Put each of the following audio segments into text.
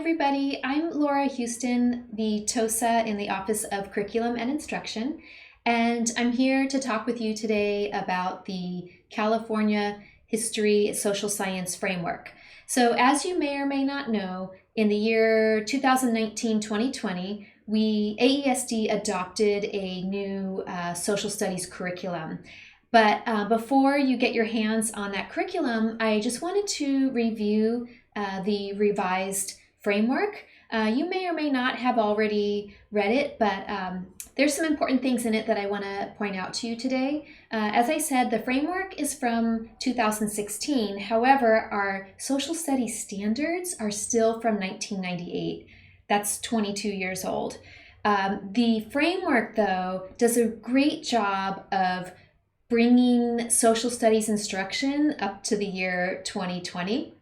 everybody. I'm Laura Houston, the TOSA in the Office of Curriculum and Instruction, and I'm here to talk with you today about the California History Social Science Framework. So as you may or may not know, in the year 2019-2020, AESD adopted a new social studies curriculum. But before you get your hands on that curriculum, I just wanted to review the revised framework. You may or may not have already read it, but there's some important things in it that I want to point out to you today. As I said, the framework is from 2016. However, our social studies standards are still from 1998. That's 22 years old. The framework, though, does a great job of bringing social studies instruction up to the year 2020.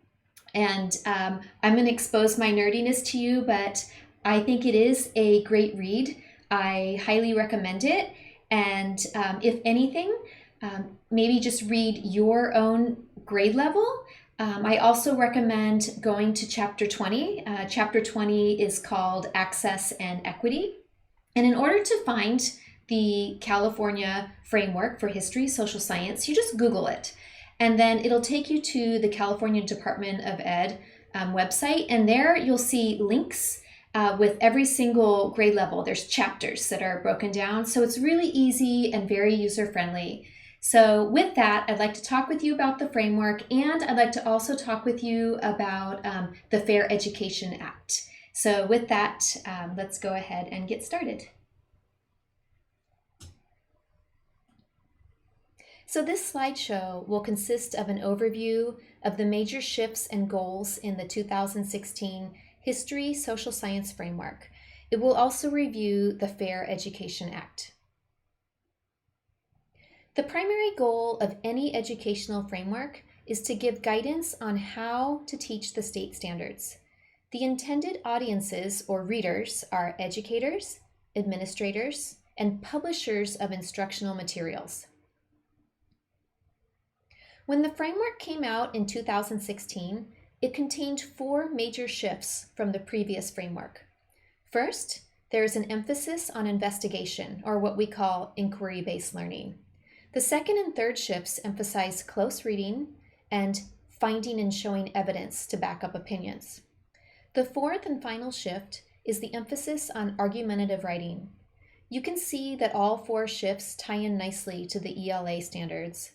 And I'm going to expose my nerdiness to you, but I think it is a great read. I highly recommend it. And if anything, maybe just read your own grade level. I also recommend going to Chapter 20. Chapter 20 is called Access and Equity. And in order to find the California Framework for History Social Science, you just Google it. And then it'll take you to the California Department of Ed website. And there you'll see links with every single grade level. There's chapters that are broken down. So it's really easy and very user-friendly. So with that, I'd like to talk with you about the framework, and I'd like to also talk with you about the Fair Education Act. So with that, let's go ahead and get started. So this slideshow will consist of an overview of the major shifts and goals in the 2016 History Social Science Framework. It will also review the Fair Education Act. The primary goal of any educational framework is to give guidance on how to teach the state standards. The intended audiences or readers are educators, administrators, and publishers of instructional materials. When the framework came out in 2016, it contained 4 major shifts from the previous framework. First, there is an emphasis on investigation, or what we call inquiry-based learning. The second and third shifts emphasize close reading and finding and showing evidence to back up opinions. The fourth and final shift is the emphasis on argumentative writing. You can see that all 4 shifts tie in nicely to the ELA standards.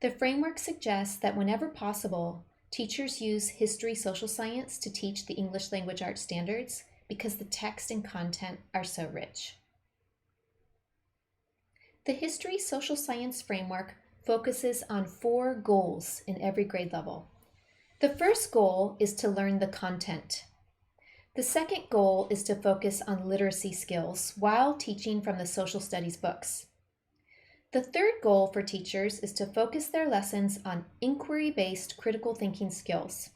The framework suggests that whenever possible, teachers use history social science to teach the English language arts standards because the text and content are so rich. The History Social Science Framework focuses on 4 goals in every grade level. The first goal is to learn the content. The second goal is to focus on literacy skills while teaching from the social studies books. The third goal for teachers is to focus their lessons on inquiry-based critical thinking skills.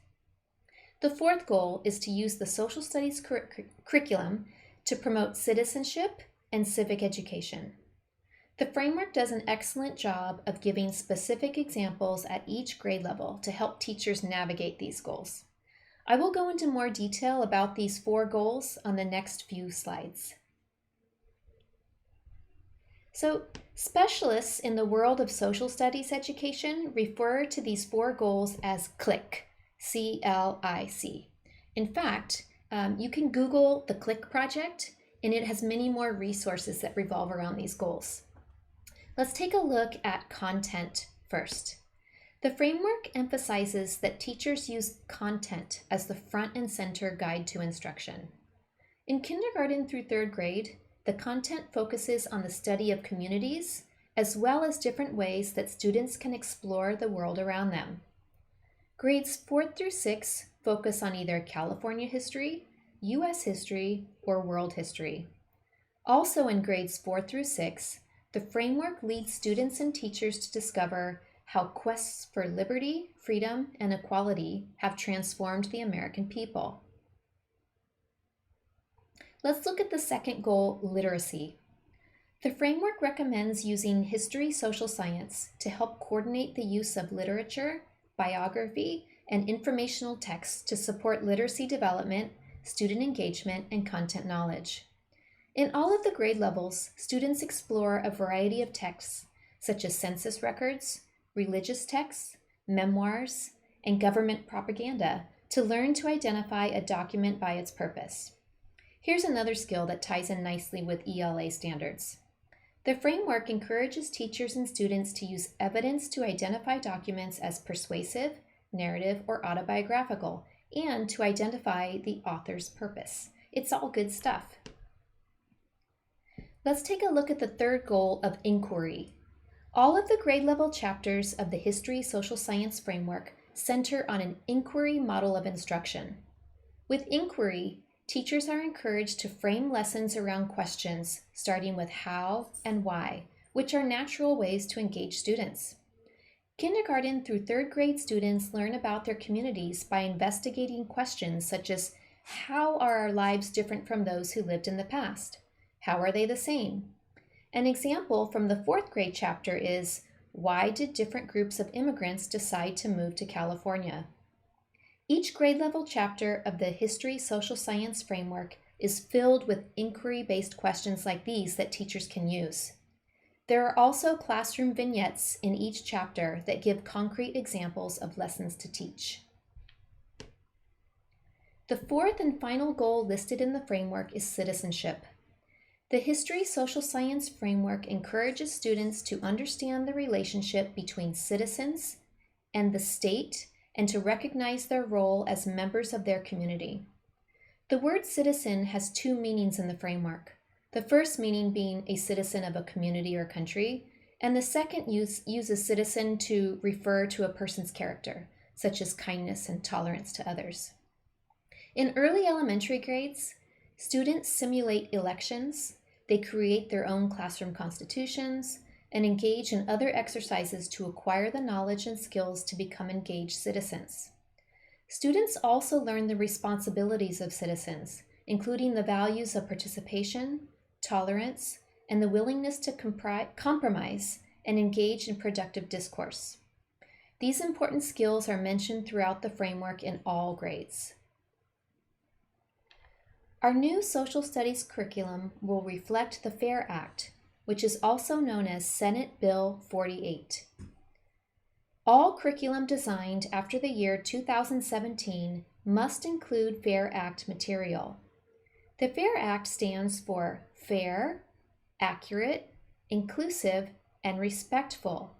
The fourth goal is to use the social studies curriculum to promote citizenship and civic education. The framework does an excellent job of giving specific examples at each grade level to help teachers navigate these goals. I will go into more detail about these 4 goals on the next few slides. So, specialists in the world of social studies education refer to these 4 goals as CLIC, C-L-I-C. In fact, you can Google the CLIC project, and it has many more resources that revolve around these goals. Let's take a look at content first. The framework emphasizes that teachers use content as the front and center guide to instruction. In kindergarten through 3rd grade, the content focuses on the study of communities, as well as different ways that students can explore the world around them. Grades 4th through 6th focus on either California history, U.S. history, or world history. Also in grades 4 through 6, the framework leads students and teachers to discover how quests for liberty, freedom, and equality have transformed the American people. Let's look at the second goal, literacy. The framework recommends using history social science to help coordinate the use of literature, biography, and informational texts to support literacy development, student engagement, and content knowledge. In all of the grade levels, students explore a variety of texts, such as census records, religious texts, memoirs, and government propaganda, to learn to identify a document by its purpose. Here's another skill that ties in nicely with ELA standards. The framework encourages teachers and students to use evidence to identify documents as persuasive, narrative, or autobiographical, and to identify the author's purpose. It's all good stuff. Let's take a look at the third goal of inquiry. All of the grade level chapters of the History Social Science Framework center on an inquiry model of instruction. With inquiry, teachers are encouraged to frame lessons around questions, starting with how and why, which are natural ways to engage students. Kindergarten through third grade students learn about their communities by investigating questions such as, how are our lives different from those who lived in the past? How are they the same? An example from the fourth grade chapter is, why did different groups of immigrants decide to move to California? Each grade level chapter of the History Social Science Framework is filled with inquiry-based questions like these that teachers can use. There are also classroom vignettes in each chapter that give concrete examples of lessons to teach. The fourth and final goal listed in the framework is citizenship. The History Social Science Framework encourages students to understand the relationship between citizens and the state and to recognize their role as members of their community. The word citizen has two meanings in the framework. The first meaning being a citizen of a community or country, and the second uses citizen to refer to a person's character, such as kindness and tolerance to others. In early elementary grades, students simulate elections, they create their own classroom constitutions, and engage in other exercises to acquire the knowledge and skills to become engaged citizens. Students also learn the responsibilities of citizens, including the values of participation, tolerance, and the willingness to compromise and engage in productive discourse. These important skills are mentioned throughout the framework in all grades. Our new social studies curriculum will reflect the FAIR Act, which is also known as Senate Bill 48. All curriculum designed after the year 2017 must include FAIR Act material. The FAIR Act stands for fair, accurate, inclusive, and respectful.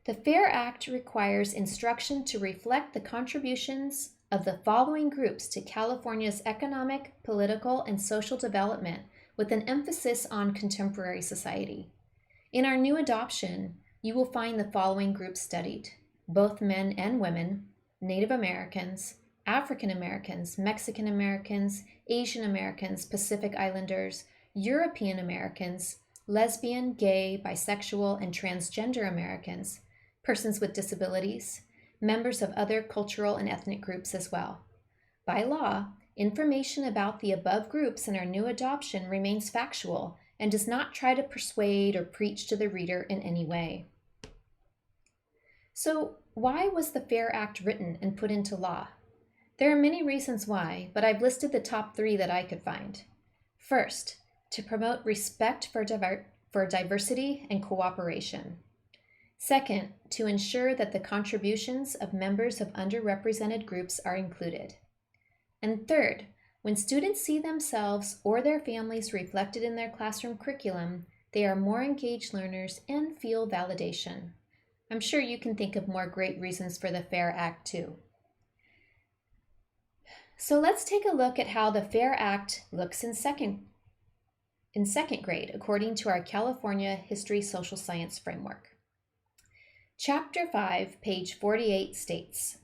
The FAIR Act requires instruction to reflect the contributions of the following groups to California's economic, political, and social development, with an emphasis on contemporary society. In our new adoption, you will find the following groups studied: both men and women, Native Americans, African Americans, Mexican Americans, Asian Americans, Pacific Islanders, European Americans, lesbian, gay, bisexual, and transgender Americans, persons with disabilities, members of other cultural and ethnic groups as well. By law, information about the above groups in our new adoption remains factual and does not try to persuade or preach to the reader in any way. So, why was the FAIR Act written and put into law? There are many reasons why, but I've listed the top 3 that I could find. First, to promote respect for diversity and cooperation. Second, to ensure that the contributions of members of underrepresented groups are included. And third, when students see themselves or their families reflected in their classroom curriculum, they are more engaged learners and feel validation. I'm sure you can think of more great reasons for the FAIR Act too. So let's take a look at how the FAIR Act looks in second grade, according to our California History Social Science Framework. Chapter 5, page 48 states,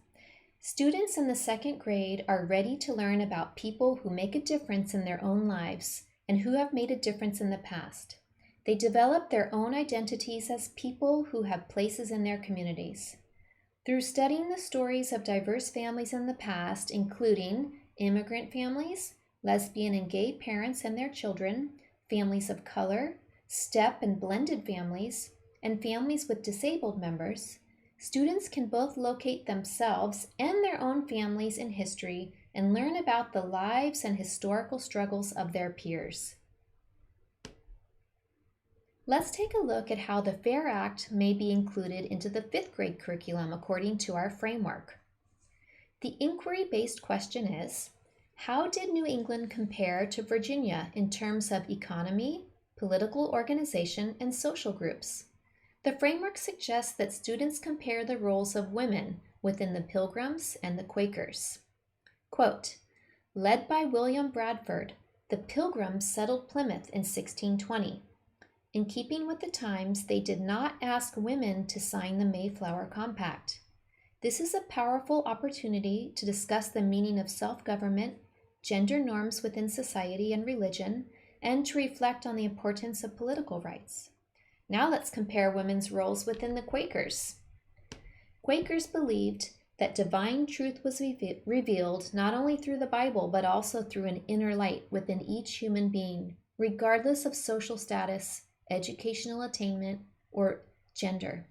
students in the second grade are ready to learn about people who make a difference in their own lives and who have made a difference in the past. They develop their own identities as people who have places in their communities. Through studying the stories of diverse families in the past, including immigrant families, lesbian and gay parents and their children, families of color, step and blended families, and families with disabled members, Students can both locate themselves and their own families in history and learn about the lives and historical struggles of their peers. Let's take a look at how the FAIR Act may be included into the 5th grade curriculum according to our framework. The inquiry-based question is, how did New England compare to Virginia in terms of economy, political organization, and social groups? The framework suggests that students compare the roles of women within the Pilgrims and the Quakers. Quote, led by William Bradford, the Pilgrims settled Plymouth in 1620. In keeping with the times, they did not ask women to sign the Mayflower Compact. This is a powerful opportunity to discuss the meaning of self-government, gender norms within society and religion, and to reflect on the importance of political rights. Now let's compare women's roles within the Quakers. Quakers believed that divine truth was revealed not only through the Bible, but also through an inner light within each human being, regardless of social status, educational attainment, or gender.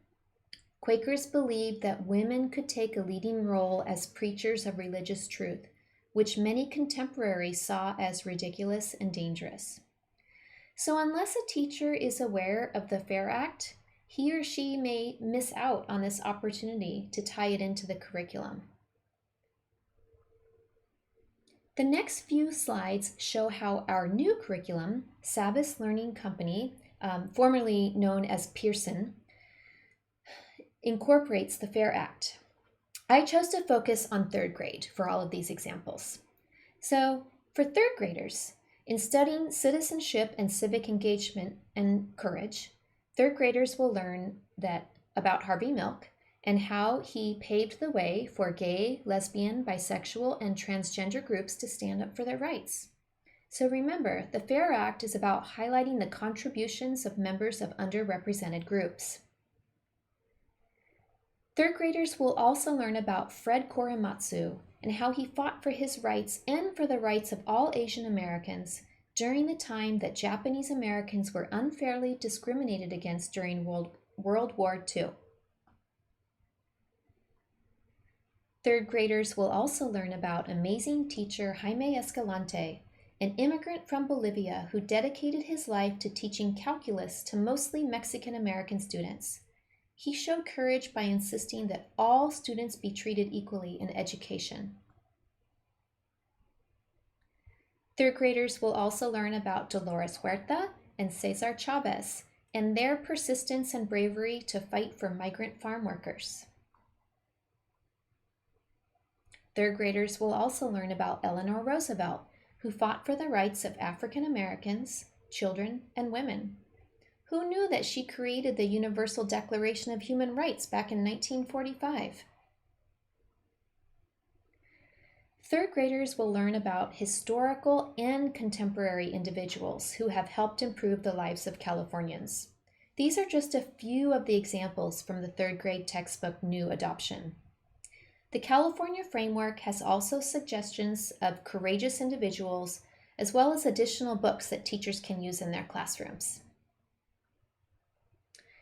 Quakers believed that women could take a leading role as preachers of religious truth, which many contemporaries saw as ridiculous and dangerous. So unless a teacher is aware of the FAIR Act, he or she may miss out on this opportunity to tie it into the curriculum. The next few slides show how our new curriculum, Sabbath Learning Company, formerly known as Pearson, incorporates the FAIR Act. I chose to focus on 3rd grade for all of these examples. So for 3rd graders, in studying citizenship and civic engagement and courage, 3rd graders will learn about Harvey Milk and how he paved the way for gay, lesbian, bisexual, and transgender groups to stand up for their rights. So remember, the FAIR Act is about highlighting the contributions of members of underrepresented groups. 3rd graders will also learn about Fred Korematsu and how he fought for his rights and for the rights of all Asian Americans during the time that Japanese Americans were unfairly discriminated against during World War II. 3rd graders will also learn about amazing teacher Jaime Escalante, an immigrant from Bolivia who dedicated his life to teaching calculus to mostly Mexican American students. He showed courage by insisting that all students be treated equally in education. 3rd graders will also learn about Dolores Huerta and Cesar Chavez and their persistence and bravery to fight for migrant farm workers. 3rd graders will also learn about Eleanor Roosevelt, who fought for the rights of African Americans, children, and women. Who knew that she created the Universal Declaration of Human Rights back in 1945? 3rd graders will learn about historical and contemporary individuals who have helped improve the lives of Californians. These are just a few of the examples from the 3rd grade textbook New Adoption. The California Framework has also suggestions of courageous individuals, as well as additional books that teachers can use in their classrooms.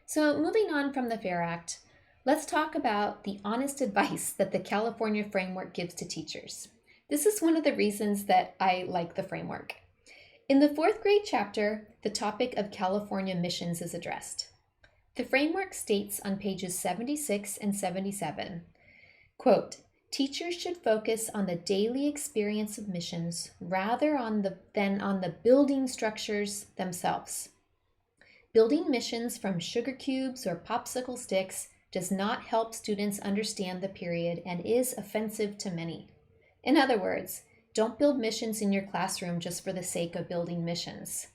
So moving on from the FAIR Act, let's talk about the honest advice that the California Framework gives to teachers. This is one of the reasons that I like the framework. In the 4th grade chapter, the topic of California missions is addressed. The framework states on pages 76 and 77, quote, teachers should focus on the daily experience of missions rather than on the building structures themselves. Building missions from sugar cubes or popsicle sticks does not help students understand the period and is offensive to many. In other words, don't build missions in your classroom just for the sake of building missions.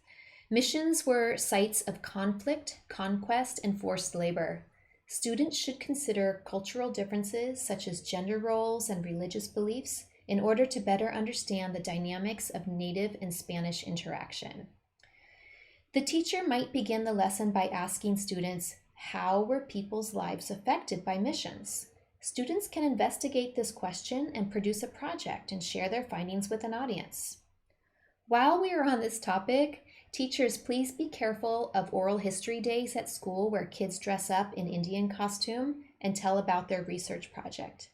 Missions were sites of conflict, conquest, and forced labor. Students should consider cultural differences such as gender roles and religious beliefs in order to better understand the dynamics of Native and Spanish interaction. The teacher might begin the lesson by asking students, how were people's lives affected by missions? Students can investigate this question and produce a project and share their findings with an audience. While we are on this topic, teachers, please be careful of oral history days at school where kids dress up in Indian costume and tell about their research project.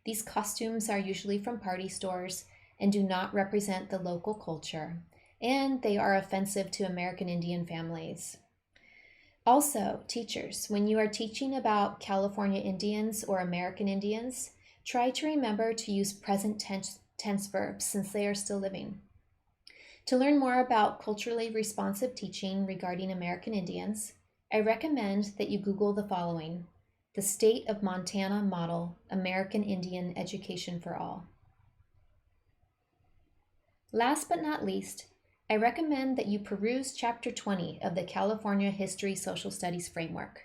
These costumes are usually from party stores and do not represent the local culture, and they are offensive to American Indian families. Also, teachers, when you are teaching about California Indians or American Indians, try to remember to use present tense verbs since they are still living. To learn more about culturally responsive teaching regarding American Indians, I recommend that you Google the following: the State of Montana Model, American Indian Education for All. Last but not least, I recommend that you peruse Chapter 20 of the California History Social Studies Framework.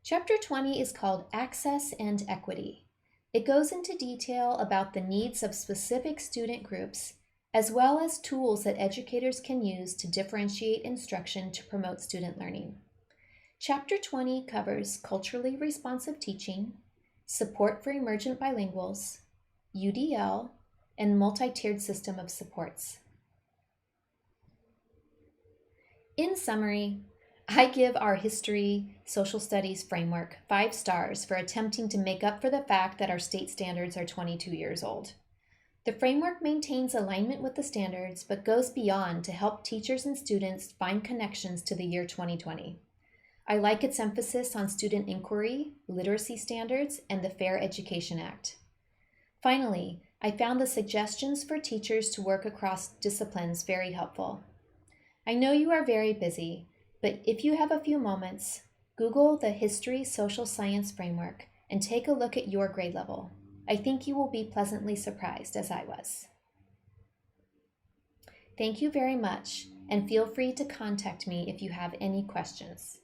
Chapter 20 is called Access and Equity. It goes into detail about the needs of specific student groups, as well as tools that educators can use to differentiate instruction to promote student learning. Chapter 20 covers culturally responsive teaching, support for emergent bilinguals, UDL, and multi-tiered system of supports. In summary, I give our History Social Studies framework 5 stars for attempting to make up for the fact that our state standards are 22 years old. The framework maintains alignment with the standards, but goes beyond to help teachers and students find connections to the year 2020. I like its emphasis on student inquiry, literacy standards, and the Fair Education Act. Finally, I found the suggestions for teachers to work across disciplines very helpful. I know you are very busy, but if you have a few moments, Google the History Social Science Framework and take a look at your grade level. I think you will be pleasantly surprised, as I was. Thank you very much, and feel free to contact me if you have any questions.